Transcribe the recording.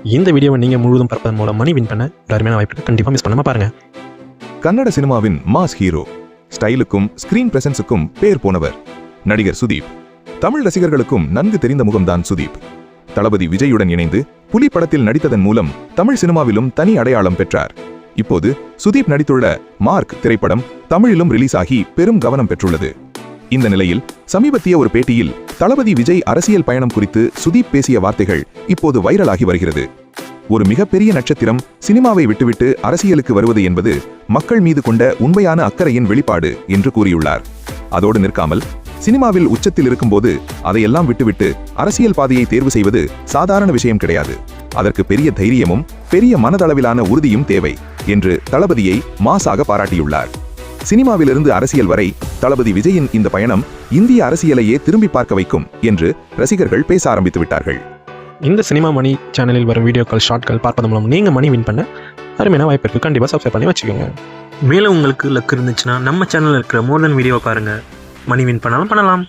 இந்த வீடியோவை நீங்கள் முழுவதும் பார்ப்பதன் மூலம் மணி வின் பண்ண ஒரு அருமையான வாய்ப்பு கண்டிப்பாக மிஸ் பண்ணாமல் பாருங்கள். கன்னட சினிமாவின் மாஸ் ஹீரோ, ஸ்டைலுக்கும் ஸ்கிரீன் பிரசன்ஸுக்கும் பேர் போனவர் நடிகர் சுதீப். தமிழ் ரசிகர்களுக்கும் நன்கு தெரிந்த முகம்தான் சுதீப். தளபதி விஜயுடன் இணைந்து புலி படத்தில் நடித்ததன் மூலம் தமிழ் சினிமாவிலும் தனி அடையாளம் பெற்றார். இப்போது சுதீப் நடித்துள்ள மார்க் திரைப்படம் தமிழிலும் ரிலீஸ் ஆகி பெரும் கவனம் பெற்றுள்ளது. இந்த நிலையில் சமீபத்திய ஒரு பேட்டியில் தளபதி விஜய் அரசியல் பயணம் குறித்து சுதீப் பேசிய வார்த்தைகள் இப்போது வைரலாகி வருகிறது. ஒரு மிகப்பெரிய நட்சத்திரம் சினிமாவை விட்டுவிட்டு அரசியலுக்கு வருவது என்பது மக்கள் மீது கொண்ட உண்மையான அக்கறையின் வெளிப்பாடு என்று கூறியுள்ளார். அதோடு நிற்காமல், சினிமாவில் உச்சத்தில் இருக்கும்போது அதையெல்லாம் விட்டுவிட்டு அரசியல் பாதையை தேர்வு செய்வது சாதாரண விஷயம் கிடையாது. அதற்கு பெரிய தைரியமும் பெரிய மனதளவிலான உறுதியும் தேவை என்று தளபதியை மாசாக பாராட்டியுள்ளார். சினிமாவிலிருந்து அரசியல் வரை தளபதி விஜயின் இந்த பயணம் இந்திய அரசியலையே திரும்பி பார்க்க வைக்கும் என்று ரசிகர்கள் பேச ஆரம்பித்து விட்டார்கள். இந்த சினிமா மணி சேனலில் வரும் வீடியோக்கள், ஷார்ட்கள் பார்ப்பதன் மூலம் நீங்கள் மணி வின் பண்ண அருமையான வாய்ப்பு இருக்குது. கண்டிப்பாக சப்ஸ்கிரைப் பண்ணி வச்சுக்கோங்க. மேலும் உங்களுக்கு லக் இருந்துச்சுன்னா நம்ம சேனலில் இருக்கிற மோர் தென் வீடியோவை பாருங்கள். மணி வின் பண்ணாலும் பண்ணலாம்.